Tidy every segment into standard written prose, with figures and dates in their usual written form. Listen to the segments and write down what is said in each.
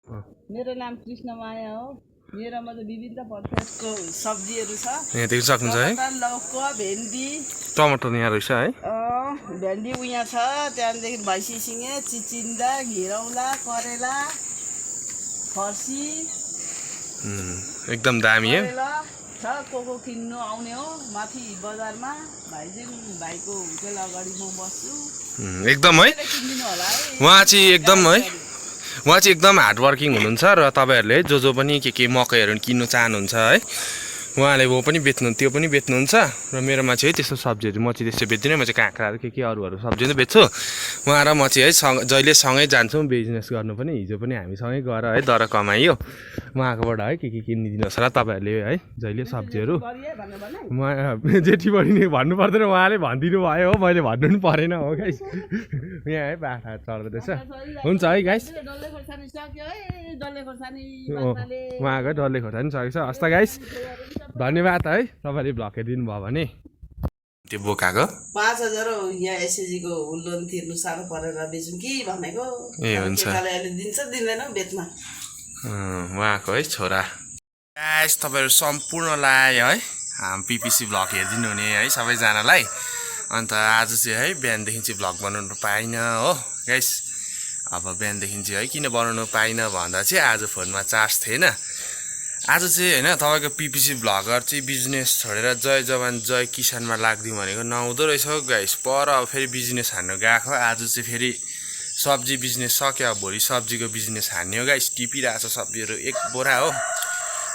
मेरो नाम कृष्णमाया हो। मेरोमा चाहिँ विभिन्न प्रकारको सब्जीहरू छ। यहाँ देख्न सक्नुहुन्छ है, लौका, भेन्डी, टमाटर यहाँ रहेछ है। भेन्डी उहाँ छ, त्यहाँदेखि भैँसी सिङे, चिचिन्दा, घिरौला, करेला, फर्सी एकदम दामी है। छ को किन्नु आउने हो माथि बजारमा भाइको होटल अगाडि म बस्छु। एकदम है, किनिदिनु होला है। उहाँ चाहिँ एकदम हार्डवर्किङ हुनुहुन्छ र तपाईँहरूले जो पनि के मकैहरू किन्नु चाहनुहुन्छ है, उहाँले वो पनि त्यो पनि बेच्नुहुन्छ। र मेरोमा चाहिँ त्यस्तो सब्जीहरू म चाहिँ त्यस्तो बेच्दिनँ, म चाहिँ काँक्राहरू के अरूहरू सब्जी नै बेच्छु। उहाँ र म चाहिँ है जहिले सँगै जान्छौँ बिजनेस गर्नु पनि। हिजो पनि हामी सँगै गएर है दर कमाइयो उहाँकोबाट है के किनिदिनुहोस् होला तपाईँहरूले है जहिले सब्जीहरू। म जेठी बढी भन्नु पर्दैन, उहाँले भनिदिनु भयो हो, मैले भन्नु पनि परेन हो गाइस। यहाँ है बाख्रा चढ्दो रहेछ। हुन्छ है गाइस, उहाँको डल्ले खोर्सानी सकेको छ। हस् त गाइस, धन्यवाद है तपाईँले भ्लग हेरिदिनु भयो भने। त्यो बोकाको 5000 हो। यहाँ एसएजी को लोन तिर्नु साह्रो परेर बेचौँ कि भनेको। ए हुन्छ, अहिले दिन्छ दिँदैन बेच्न। उहाँको है छोरा। गाइस तपाईँहरू सम्पूर्णलाई है पिपिसी भ्लग हेरिदिनु हुने है सबैजनालाई। अन्त आज चाहिँ है बिहानदेखि चाहिँ भ्लग बनाउनु पाइनँ हो गाइस। अब बिहानदेखि चाहिँ है किन बनाउनु पाइनँ भन्दा चाहिँ आज फोनमा चार्ज थिएन। आज चाहिँ होइन तपाईँको पिपिसी भ्लगर चाहिँ बिजनेस छोडेर जय जवान जय किसानमा लाग्दिउँ भनेको नहुँदो रहेछ गाइस। पर अब फेरि बिजनेस हान्नु गएको। आज चाहिँ फेरि सब्जी बिजनेस सक्यो, भोलि सब्जीको बिजनेस हान्ने हो गाइस। टिपिरहेको छ सब्जीहरू 1 बोरा हो।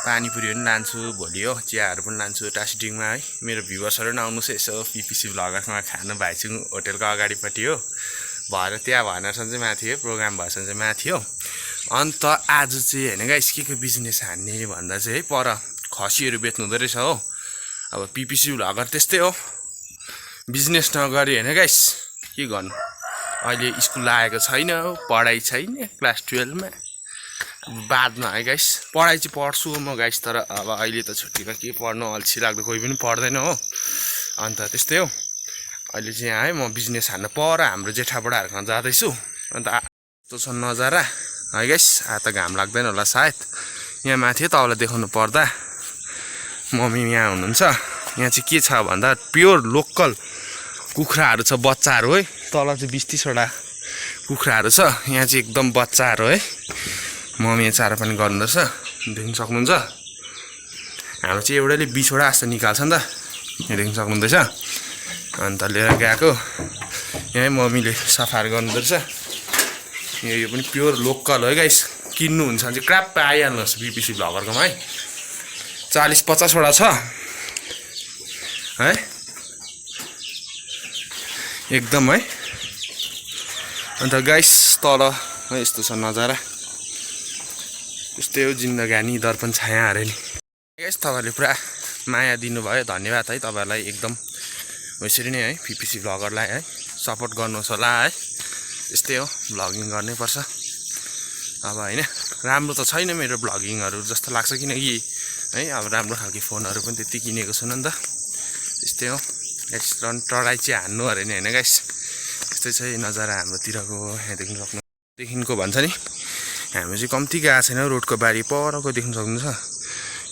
पानीपुरीहरू पनि लान्छु भोलि हो, चियाहरू पनि लान्छु टासिडिङमा है। मेरो भ्युवर्सहरू पनि आउनुहोस् यसो पिपिसी भ्लगरमा खानु भाइचुङ होटेलको अगाडिपट्टि हो। भएर त्यहाँ भनेरसम्म चाहिँ माथि हो, प्रोग्राम भएसम्म चाहिँ माथि हो। अन्त आज चाहिँ होइन गाइस के बिजनेस हान्ने भन्दा चाहिँ है पर खसीहरू बेच्नु हुँदो रहेछ हो। अब पिपिसी भ्लगर त्यस्तै हो, बिजनेस नगरी होइन गाइस के गर्नु। अहिले स्कुल लागेको छैन, पढाइ छैन, क्लास 12 मा। बादमा है गाइस पढाइ चाहिँ पढ्छु म गाइस, तर अब अहिले त छुट्टीमा के पढ्नु, अल्छी लाग्दो कोही पनि पढ्दैन हो। अन्त त्यस्तै हो। अहिले चाहिँ यहाँ है म बिजनेस हान्न पर हाम्रो जेठाबडाहरूसँग जाँदैछु। अन्त यस्तो छ नजारा है गाइस। आज त घाम लाग्दैन होला सायद। यहाँ माथि तपाईँलाई देखाउनु पर्दा मम्मी यहाँ हुनुहुन्छ। यहाँ चाहिँ के छ भन्दा प्योर लोकल कुखुराहरू छ, बच्चाहरू है। तल चाहिँ 20-30वटा कुखुराहरू छ। यहाँ चाहिँ एकदम बच्चाहरू है। मम्मी यहाँ चारो पनि गर्नु रहेछ, देख्न सक्नुहुन्छ। हाम्रो चाहिँ एउटाले 20वटा जस्तो निकाल्छ नि त, यहाँ देख्न सक्नुहुँदैछ। अन्त लिएर गएको यहीँ मम्मीले सफाहरू गर्नु रहेछ। यो पनि प्योर लोकल है गाइस। किन्नुहुन्छ भने चाहिँ क्राप आइहाल्नुहोस् पिपिसी भ्लगरकोमा है। 40-50वटा छ है एकदम है। अन्त गाइस तल यस्तो छ नजारा, त्यस्तै हो जिन्दगानी दर्पण छाया अरे नि गाइस। तपाईँहरूले पुरा माया दिनुभयो, धन्यवाद है तपाईँहरूलाई एकदम। यसरी नै है पिपिसी भ्लगरलाई है सपोर्ट गर्नुहोस् होला है। त्यस्तै हो, भ्लगिङ गर्नै पर्छ अब होइन। राम्रो त छैन मेरो भ्लगिङहरू जस्तो लाग्छ, किनकि है अब राम्रो खालको फोनहरू पनि त्यति किनेको छैन नि त। त्यस्तै हो गाइस। टराई चाहिँ हान्नु अरे नि होइन गाइस। त्यस्तै चाहिँ नजारा हाम्रोतिरको यहाँ देख्न सक्नु। भन्छ नि हामी चाहिँ कम्ती गएको छैन, रोडको बारी परको देख्न सक्नुहुन्छ।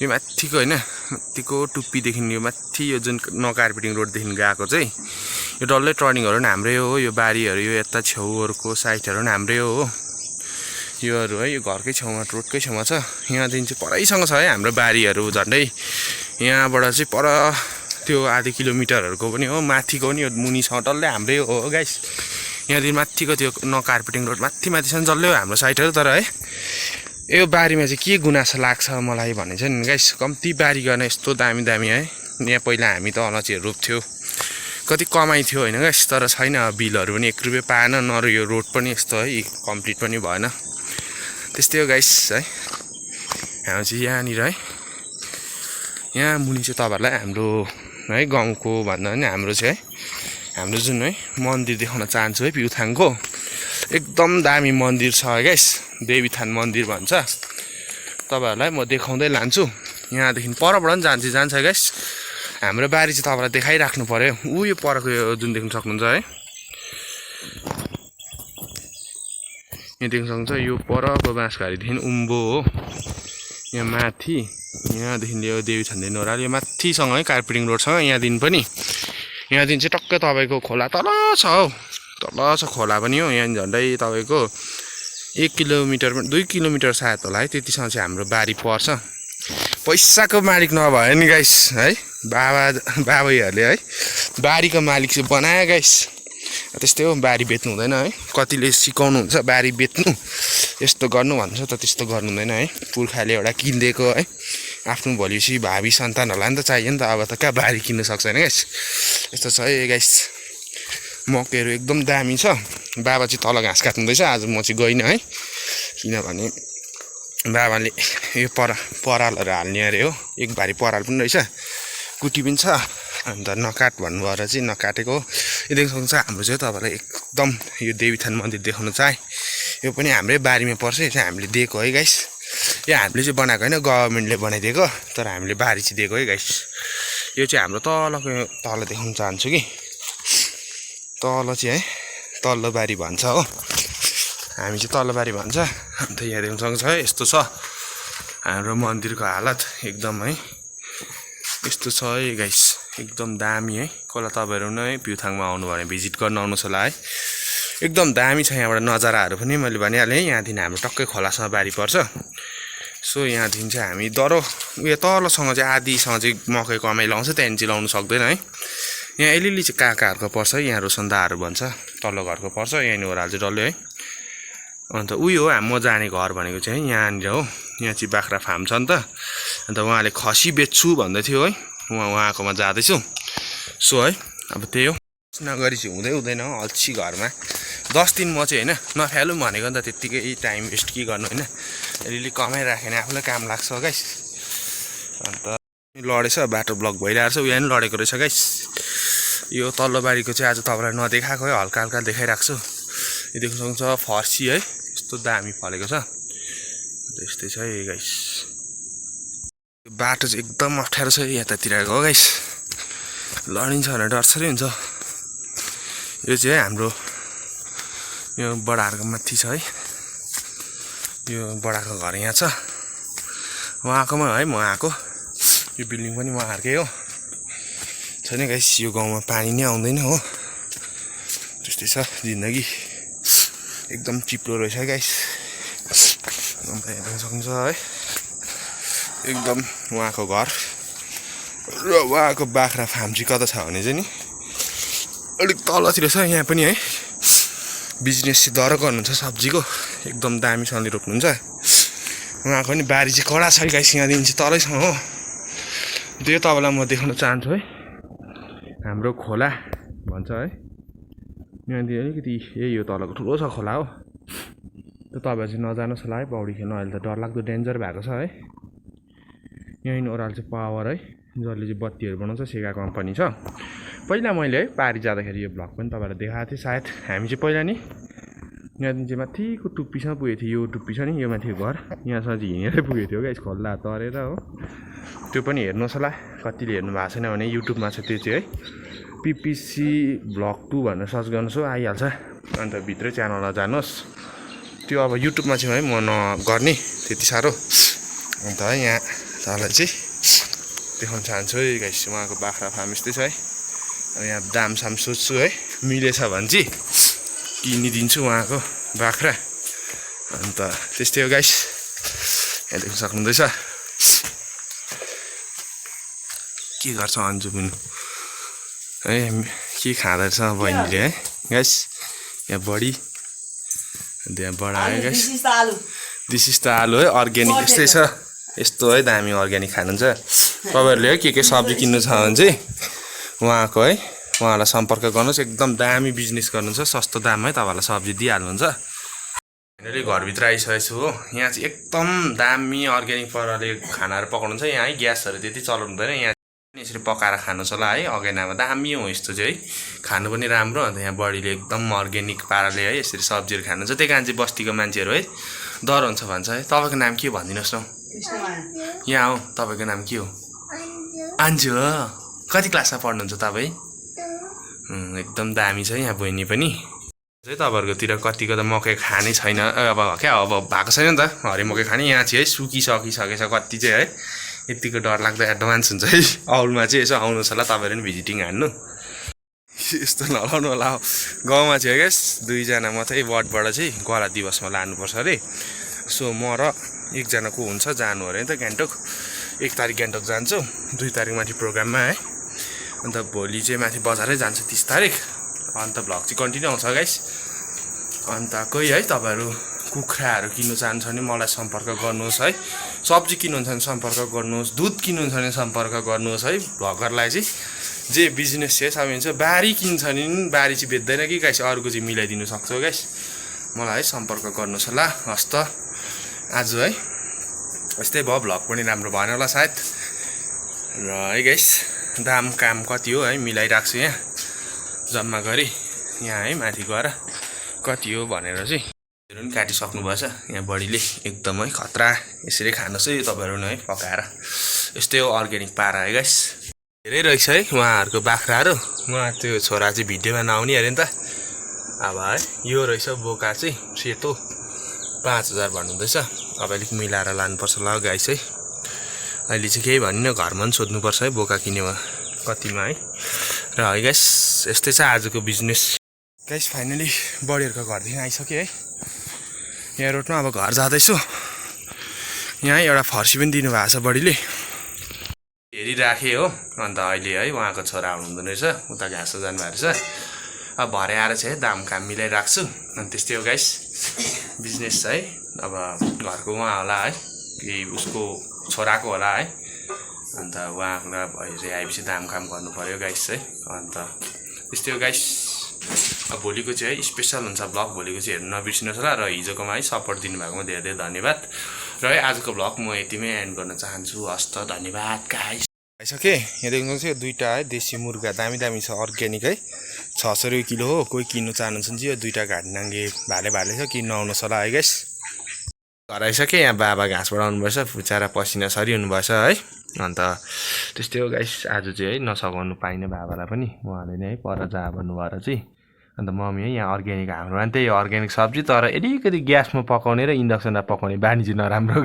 यो माथिको होइन, माथिको टुप्पीदेखि यो माथि यो जुन नकार्पेटिङ रोडदेखि गएको चाहिँ यो डल्लै टर्निङहरू पनि हाम्रै हो। यो बारीहरू यो यता छेउहरूको साइडहरू पनि हाम्रै हो। योहरू है यो घरकै छेउमा रोडकै छेउमा छ। यहाँदेखि चाहिँ परैसँग छ है हाम्रो बारीहरू झन्डै। यहाँबाट चाहिँ पर त्यो आधी किलोमिटरहरूको पनि हो, माथिको पनि यो मुनिसँग डल्लै हाम्रै हो गाइस। यहाँदेखि माथिको त्यो नकार्पेटिङ रोड माथिसम्म डल्लै हो हाम्रो साइडहरू। तर है यो बारीमा चाहिँ के गुनासो लाग्छ मलाई भने चाहिँ गाइस, कम्ती बारी गर्न यस्तो दामी दामी है। यहाँ पहिला हामी त अलैँचीहरू रोप्थ्यो, कति कमाइ थियो होइन गाइस। तर छैन, बिलहरू पनि 1 रुपियाँ पाएन, नर यो रोड पनि यस्तो है कम्प्लिट पनि भएन। त्यस्तै हो गाइस है। हामी चाहिँ यहाँनिर है, यहाँ मुनि चाहिँ तपाईँहरूलाई हाम्रो है गाउँको भन्दा पनि हाम्रो चाहिँ है हाम्रो जुन है मन्दिर देखाउन चाहन्छु है। प्युथाङको एकदम दामी मन्दिर छ है गाइस, देवीथान मन्दिर भन्छ। तपाईँहरूलाई म देखाउँदै लान्छु। यहाँदेखि परबाट पनि जान्छ गाइस। हाम्रो बारी चाहिँ तपाईँलाई देखाइराख्नु पर्यो। यो परको यो जुन देख्न सक्नुहुन्छ है, यहाँ देख्न सक्नुहुन्छ यो परको बाँसघारीदेखि उँभो हो यहाँ माथि यहाँदेखि यो देवी छान्देन ओह्रालो यो माथिसँगै कार्पेटिङ रोडसँग यहाँदेखि पनि यहाँदेखि चाहिँ टक्कै तपाईँको खोला तल छ हौ तल छ खोला पनि हो यहाँ झन्डै तपाईँको 1 किलोमिटर 2 किलोमिटर सायद होला है त्यतिसम्म चाहिँ हाम्रो बारी पर्छ पैसाको मालिक नभए नि गाइस है बाबैहरूले है बारीको मालिक चाहिँ बनायो गाइस त्यस्तै हो बारी बेच्नु हुँदैन है कतिले सिकाउनुहुन्छ बारी बेच्नु यस्तो गर्नु भन्छ त त्यस्तो गर्नु हुँदैन है पुर्खाले एउटा किनिदिएको है आफ्नो भोलिपछि भावी सन्तानहरूलाई नि त चाहियो नि त अब त कहाँ बारी किन्न सक्छ होइन गाइस यस्तो छ है गाइस मकैहरू एकदम दामी छ बाबा चाहिँ तल घाँस काट्नुहुँदैछ आज म चाहिँ गइनँ है किनभने बाबाले यो परालहरू हाल्ने अरे हो एक भारी पराल पनि रहेछ कुटी पनि छ अन्त नकाट भन्नुभएर चाहिँ नकाटेको यो देख्न सक्नुहुन्छ हाम्रो चाहिँ तपाईँलाई एकदम यो देवीथान मन्दिर देखाउनु चाहे यो पनि हाम्रै बारीमा पर्छ यो चाहिँ हामीले दिएको है गाइस यो हामीले चाहिँ बनाएको होइन गभर्मेन्टले बनाइदिएको तर हामीले बारी चाहिँ दिएको है गाइस यो चाहिँ हाम्रो तल देखाउन चाहन्छु कि तल चाहिँ है तल्लो बारी भन्छ हो हामी चाहिँ तल्लो बारी भन्छ अन्त यहाँ देख्न सक्नुहुन्छ है यस्तो छ हाम्रो मन्दिरको हालत एकदम है यस्तो छ है गाइस एकदम दामी है कोला तपाईँहरू नै प्युथाङमा आउनु भने भिजिट गर्न आउनुहोस् होला है एकदम दामी छ यहाँबाट नजाराहरू पनि मैले भनिहालेँ यहाँदेखि हाम्रो टक्कै खोलासँग बारी पर्छ सो यहाँदेखि चाहिँ हामी दरो उयो तलसँग चाहिँ आधीसँग चाहिँ मकै कमाइ लाउँछ त्यहाँदेखि चाहिँ लाउनु सक्दैन है यहाँ अलिअलि चाहिँ काकाहरूको पर्छ है यहाँ रोसन्दाहरू भन्छ तल्लो घरको पर्छ यहाँनिर ओह्रालो चाहिँ डल्लै है अन्त उयो हो म जाने घर भनेको चाहिँ यहाँनिर हो यहाँ चाहिँ बाख्रा फार्म छ नि त अन्त उहाँले खसी बेच्छु भन्दै थियो है उहाँकोमा जाँदैछु सो है अब त्यही हो नगरी चाहिँ हुँदैन अल्छी घरमा 10 दिन म चाहिँ होइन नफ्यालौँ भनेको नि त त्यत्तिकै टाइम वेस्ट के गर्नु होइन अलिअलि कमाइराखेन आफूलाई काम लाग्छ गाइस अन्त लडेछ बाटो ब्लक भइरहेको छ उयो पनि लडेको रहेछ गाइस यो तल्लो बारीको चाहिँ आज तपाईँलाई नदेखाएको है हल्का हल्का देखाइरहेको छु यो देख्न सक्नुहुन्छ फर्सी है यस्तो दामी फलेको छ त्यस्तै छ है गाइस बाटो चाहिँ एकदम अप्ठ्यारो छ यतातिरको हो गाइस लडिन्छ भने डरसरी हुन्छ यो चाहिँ हाम्रो यो बडाहरूको माथि छ है यो बडाको घर यहाँ छ उहाँकोमा है म आएको यो बिल्डिङ पनि उहाँहरूकै हो छैन गाइस यो गाउँमा पानी नै आउँदैन हो त्यस्तै छ जिन्दगी एकदम चिप्लो रहेछ गाइस अन्त हेर्न सक्नुहुन्छ है एकदम उहाँको घर र उहाँको बाख्रा फार्म चाहिँ कता छ भने चाहिँ नि अलिक तलतिर छ यहाँ पनि है बिजनेस चाहिँ दर गर्नुहुन्छ सब्जीको एकदम दामीसँगले रोप्नुहुन्छ उहाँको पनि बारी चाहिँ कडा छ गाइस यहाँदेखि चाहिँ तलैसँग हो त्यो तपाईँलाई म देखाउन चाहन्छु है हाम्रो खोला भन्छ है यहाँदेखि अलिकति यही हो तलको ठुलो छ खोला हो त्यो तपाईँहरू चाहिँ नजानुहोस् होला है पौडी खेल्नु अहिले त डरलाग्दो डेन्जर भएको छ है यहीँ ओह्रालो चाहिँ पावर है जसले चाहिँ बत्तीहरू बनाउँछ सेगा कम्पनी छ पहिला मैले है पारी जाँदाखेरि यो भ्लग पनि तपाईँलाई देखाएको थिएँ सायद हामी चाहिँ पहिला नि यहाँदेखि चाहिँ माथिको टुप्पीसँग पुगेको थियो यो टुप्पी छ नि यो माथिको घर यहाँसँग चाहिँ हिँडेरै पुगेको थियो क्या खोला तरेर हो त्यो पनि हेर्नुहोस् होला कतिले हेर्नु भएको छैन भने युट्युबमा छ त्यो चाहिँ है पिपिसी भ्लग 2 भनेर सर्च गर्नुहोस् हो आइहाल्छ अन्त भित्रै च्यानलमा जानुहोस् त्यो अब युट्युबमा चाहिँ है म नगर्ने त्यति साह्रो अन्त है यहाँ तपाईँलाई चाहिँ देखाउन चाहन्छु है गाइस उहाँको बाख्रा फार्म यस्तै छ है अब यहाँ दामसाम सोध्छु है मिलेछ भने चाहिँ किनिदिन्छु उहाँको बाख्रा अन्त त्यस्तै हो गाइस यहाँ देख्न सक्नुहुँदैछ के गर्छ अन्जु पनि है के खाँदो रहेछ बहिनीले है गाइस यहाँ बडी अन्त यहाँ बढायो गाइस दिस इज द आलु है अर्ग्यानिक यस्तै छ यस्तो है दामी अर्ग्यानिक खानुहुन्छ तपाईँहरूले है के सब्जी किन्नु छ भने चाहिँ उहाँको है उहाँलाई सम्पर्क गर्नुहोस् एकदम दामी बिजनेस गर्नुहुन्छ सस्तो दाममै तपाईँहरूलाई सब्जी दिइहाल्नुहुन्छ फाइनली घरभित्र आइसकेको छु हो यहाँ चाहिँ एकदम दामी अर्ग्यानिक पाराले खानाहरू पकाउनुहुन्छ यहाँ है ग्यासहरू त्यति चलाउनु हुँदैन यहाँ यसरी पकाएर खानुहोस् होला है अगेनामा दामी हो यस्तो चाहिँ है खानु पनि राम्रो अन्त यहाँ बडीले एकदम अर्ग्यानिक पाराले है यसरी सब्जीहरू खानुहुन्छ त्यही कारण चाहिँ बस्तीको मान्छेहरू है डर हुन्छ भन्छ है तपाईँको नाम के भनिदिनुहोस् न यहाँ हो तपाईँको नाम के हो अन्जु हो कति क्लासमा पढ्नुहुन्छ तपाईँ एकदम दामी छ यहाँ बहिनी पनि चाहिँ तपाईँहरूकोतिर कतिको त मकै खाने छैन अब क्या अब भएको छैन नि त हरे मकै खाने यहाँ चाहिँ है सुकिसकिसकेछ कति चाहिँ है यतिको डरलाग्दो एडभान्स हुन्छ है औलमा चाहिँ यसो आउनुहोस् होला तपाईँहरू पनि भिजिटिङ हान्नु यस्तो नलाउनु होला गाउँमा चाहिँ है दुईजना मात्रै वार्डबाट चाहिँ गला दिवसमा लानुपर्छ अरे सो म र एकजना को हुन्छ जानु अरे नि त गान्तोक 1 तारिक गान्तोक जान्छु 2 तारिक माथि प्रोग्राममा है अन्त भोलि चाहिँ माथि बजारै जान्छ 30 तारिक अन्त भ्लग चाहिँ कन्टिन्यू आउँछ गाइस अन्त कोही है तपाईँहरू कुखुराहरू किन्नु चाहन्छ भने मलाई सम्पर्क गर्नुहोस् है सब्जी किन्नुहुन्छ भने सम्पर्क गर्नुहोस् दुध किन्नुहुन्छ भने सम्पर्क गर्नुहोस् है भ्लगरलाई चाहिँ जे बिजनेस चाहिँ समिन्छ बारी किन्छ नि बारी चाहिँ बेच्दैन कि गाइस अरूको चाहिँ मिलाइदिनु सक्छौ गाइस मलाई है सम्पर्क गर्नुहोस् होला हस् त आज है यस्तै भयो भ्लग पनि राम्रो भएन होला सायद र है गाइस दाम काम कति हो है मिलाइराख्छु यहाँ जम्मा गरी यहाँ है माथि गएर कति हो भनेर चाहिँ पनि काटिसक्नु भएछ यहाँ बडीले एकदमै खतरा यसरी खानुहोस् है तपाईँहरू है पकाएर यस्तै हो अर्ग्यानिक पारा है गाइस धेरै रहेछ है उहाँहरूको बाख्राहरू उहाँ त्यो छोरा चाहिँ भिडियोमा नआउने अरे नि त अब है यो रहेछ बोका चाहिँ सेतो 5000 भन्नुहुँदैछ अब अलिक मिलाएर लानुपर्छ ल गाइस है अहिले चाहिँ केही भन्नु घरमा पनि सोध्नुपर्छ है बोका किन्यो कतिमा है र है गाइस यस्तै छ आजको बिजनेस गाइस फाइनली बडीहरूको घरदेखि आइसक्यो है यहाँ रोडमा अब घर जाँदैछु यहाँ एउटा फर्सी पनि दिनुभएको छ बडीले हेरिराखेँ हो अन्त अहिले है उहाँको छोरा आउनुहुँदो रहेछ उता घाँस जानुभएको रहेछ अब भरे आएर चाहिँ दाम काम मिलाइराख्छु अनि त्यस्तै हो गाइस बिजनेस है अब घरको उहाँ होला है केही उसको छोराको होला है अन्त उहाँलाई आएपछि दाम काम गर्नु पर्यो गाइस है अन्त त्यस्तै हो गाइस अब भोलिको चाहिँ है स्पेसल हुन्छ भ्लग भोलिको चाहिँ हेर्नु नबिर्सिनुहोस् होला र हिजोकोमा है सपोर्ट दिनुभएकोमा धेरै धेरै धन्यवाद र है आजको भ्लग म यतिमै एन्ड गर्न चाहन्छु हस् त धन्यवाद गाइस आइसके यहाँ देख्नुहुन्छ यो दुईटा है देशी मुर्गा दामी दामी छ अर्ग्यानिक है 600 रुपियाँ किलो हो कोही किन्नु चाहनुहुन्छ भने चाहिँ यो दुईटा घाटनाङ्गे भाले छ किन्नु आउनुहोस् होला है गाइस घर आइसके यहाँ बाबा घाँसबाट आउनुभएछ फुचाएर पसिना सरी हुनुभएछ है अन्त त्यस्तै हो गाइस आज चाहिँ है नसघाउनु पाइनँ बाबालाई पनि उहाँले नै है पर जा भन्नुभएर चाहिँ अन्त मम्मी है यहाँ अर्ग्यानिक हाम्रो त्यही अर्ग्यानिक सब्जी तर अलिकति ग्यासमा पकाउने र इन्डक्सनमा पकाउने बानी चाहिँ नराम्रो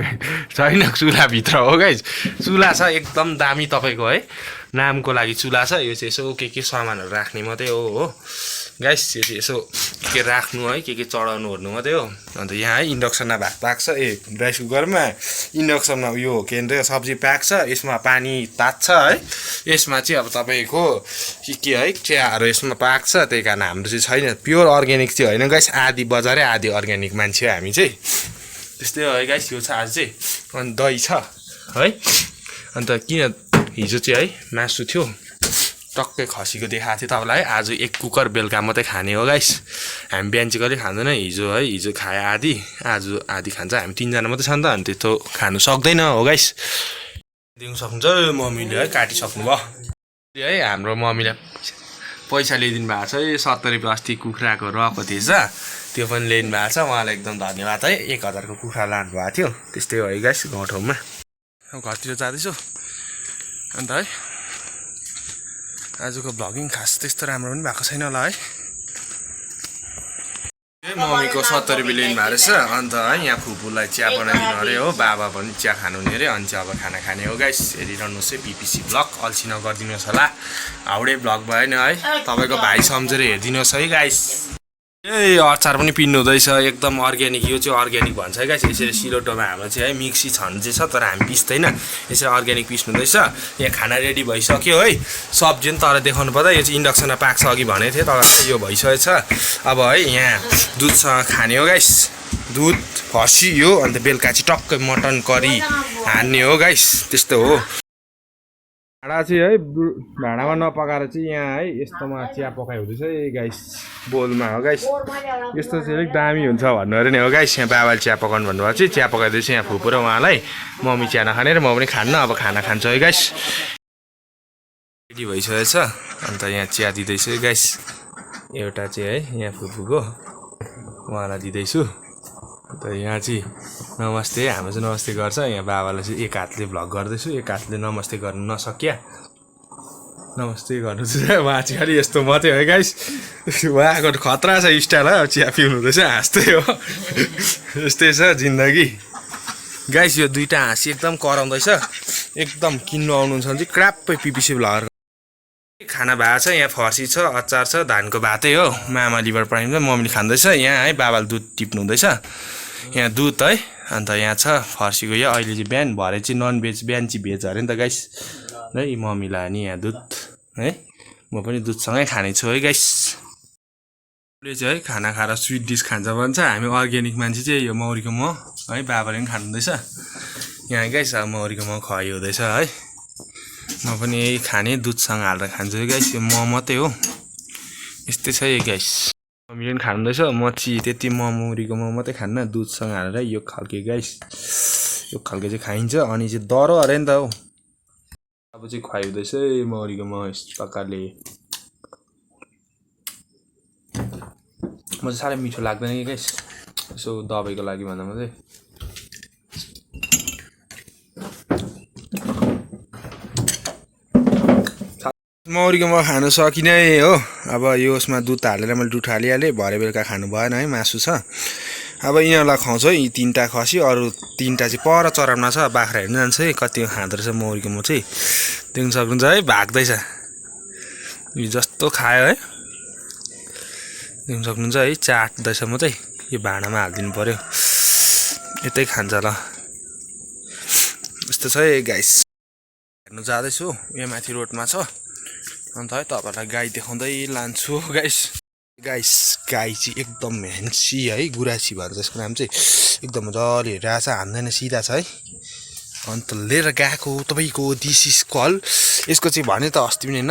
छैन चुल्हाभित्र हो गाइस चुल्हा छ एकदम दामी तपाईँको है नामको लागि चुल्हा छ यो चाहिँ यसो के सामानहरू राख्ने मात्रै हो गाइस यो चाहिँ यसो के राख्नु है के चढाउनु ओर्नु मात्रै हो अन्त यहाँ है इन्डक्सनमा भात पाक्छ राइस कुकरमा इन्डक्सनमा यो के भन्छ सब्जी पाक्छ यसमा पानी तात्छ है यसमा चाहिँ अब तपाईँको के है चियाहरू यसमा पाक्छ त्यही कारण हाम्रो चाहिँ छैन प्योर अर्ग्यानिक चाहिँ होइन गाइस आधी बजारै आधी अर्ग्यानिक मान्छे हामी चाहिँ त्यस्तै हो है गाइस यो छ आज चाहिँ अनि दही छ है अन्त किन हिजो चाहिँ है मासु थियो टक्कै खसीको देखाएको थियो तपाईँलाई आज 1 कुकर बेलुका मात्रै खाने हो गाइस हामी बिहान चाहिँ कहिले खाँदैन हिजो खाए आधी आज आधी खान्छ हामी 3 जना मात्रै छ नि त अनि त्यस्तो खानु सक्दैन हो गाइस दिनु सक्नुहुन्छ मम्मीले है काटिसक्नु भयो है हाम्रो मम्मीलाई पैसा ल्याइदिनु भएको छ 70 रुपियाँ अस्ति कुखुराको रहेको थिएछ त्यो पनि ल्याइदिनु भएको छ उहाँलाई एकदम धन्यवाद है 1000 को कुखुरा लानु भएको थियो त्यस्तै हो है गाइस गाउँठाउँमा घरतिर जाँदैछु अन्त है आजको भ्लगिङ खास त्यस्तो राम्रो पनि भएको छैन होला है मम्मीको 70 रुपियाँ लिनु भएको रहेछ अन्त है यहाँ फुपूलाई चिया बनाइदिनु अरे हो बाबा पनि चिया खानु नि अरे अनि चाहिँ अब खाना खाने हो गाइस हेरिरहनुहोस् है पिपिसी भ्लग अल्छी नगरिदिनुहोस् होला हाउडे भ्लग भएन है तपाईँको भाइ सम्झेर हेरिदिनुहोस् है गाइस अचार पनि पिन्नु हुँदैछ एकदम अर्ग्यानिक यो चाहिँ अर्ग्यानिक भन्छ है गाइस यसरी सिलौटोमा हाम्रो चाहिँ है मिक्सी छन् चाहिँ छ तर हामी पिस्दैन यसरी अर्ग्यानिक पिस्नु हुँदैछ यहाँ खाना रेडी भइसक्यो है सब्जी पनि तर देखाउनु पर्दा यो चाहिँ इन्डक्सनमा पाक्छ अघि भनेको थिएँ तर यो भइसकेछ अब है यहाँ दुधसँग खाने हो गाइस दुध फर्सी यो अन्त बेलुका चाहिँ टक्कै मटन करी हान्ने हो गाइस त्यस्तो हो भाँडा चाहिँ है भाँडामा नपकाएर चाहिँ यहाँ है यस्तोमा चिया पकाइ हुँदैछ गाइस बोलमा हो गाइस यस्तो चाहिँ अलिक दामी हुन्छ भन्नु अरे नि हो गाइस यहाँ बाबाले चिया पकाउनु भन्नुभएको चाहिँ चिया पकाइदिएपछि यहाँ फुपू र उहाँलाई मम्मी चिया नखाने र म पनि खान्न अब खाना खान्छु है गाइस रेडी भइसकेको छ अन्त यहाँ चिया दिँदैछु है गाइस एउटा चाहिँ है यहाँ फुपूको उहाँलाई दिँदैछु अन्त यहाँ चाहिँ नमस्ते हाम्रो चाहिँ नमस्ते गर्छ यहाँ बाबालाई चाहिँ एक हातले भ्लग गर्दैछु एक हातले नमस्ते गर्न नसकिया नमस्ते गर्नु चाहिँ उहाँ चाहिँ खालि यस्तो मात्रै हो गाइस उहाँको खतरा छ स्टाइल है चिया पिउनु हुँदैछ हाँस्दै हो यस्तै छ जिन्दगी गाइस यो दुईटा हाँसी एकदम कराउँदैछ एकदम किन्नु आउनुहुन्छ भने चाहिँ क्राप्पै पिपिसी भ्लगर खाना भएको छ यहाँ फर्सी छ अचार छ धानको भातै हो मामा लिभर प्राइम छ मम्मीले खाँदैछ यहाँ है बाबाले दुध टिप्नु हुँदैछ यहाँ दुध है अन्त यहाँ छ फर्सीको यो अहिले चाहिँ बिहान भरे चाहिँ नन भेज बिहान चाहिँ भेज अरे नि त गाइस है मम्मीलाई नि यहाँ दुध है म पनि दुधसँगै खाने छु है गाइस चाहिँ है खाना खाएर स्विट डिस खान्छ भन्छ हामी अर्ग्यानिक मान्छे चाहिँ यो मौरीको मह है बाबाले पनि खानुहुँदैछ यहाँ गाइस अब मौरीको मह खुवाइ हुँदैछ है म पनि यही खाने दुधसँग हालेर खान्छु है गाइस यो मह मात्रै हो यस्तै छ यो गाइस मम्मीले पनि खानुहुँदैछ म चाहिँ त्यति मौरीको मह मात्रै खान्न दुधसँग हालेर यो खालके गाइस यो खालके चाहिँ खाइन्छ अनि चाहिँ दह्रो अरे नि त हौ अब चाहिँ खुवाइ हुँदैछ मौरीको मह यस्तो प्रकारले म चाहिँ साह्रै मिठो लाग्दैन कि गाइस यसो दबाईको लागि भन्दा मात्रै मौरीको मह खानु सकिने हो अब यो उसमा दुध हालेर मैले दुध हालिहालेँ भरे बेलुका खानु भएन है मासु छ अब यिनीहरूलाई खुवाउँछु है यी 3टा खसी अरू 3टा चाहिँ पर चराउमा छ बाख्रा हेर्नु जान्छ है कति खाँदो रहेछ मौरीको मह चाहिँ देख्न सक्नुहुन्छ है भाग्दैछ यो जस्तो खायो है देख्न सक्नुहुन्छ है चाट्दैछ म चाहिँ यो भाँडामा हालिदिनु पर्यो यतै खान्छ ल यस्तो छ है गाइस हेर्नु जाँदैछु यहाँ माथि रोडमा छ अन्त है तपाईँहरूलाई गाई देखाउँदै लान्छु गाइस गाई चाहिँ एकदम हेन्सी है गुरासी भएर त्यसको नाम चाहिँ एकदम मजाले हेरेर छ हान्दैन सिधा छ है अन्त लिएर गएको तपाईँको दिस इज कल यसको चाहिँ भने त अस्ति पनि होइन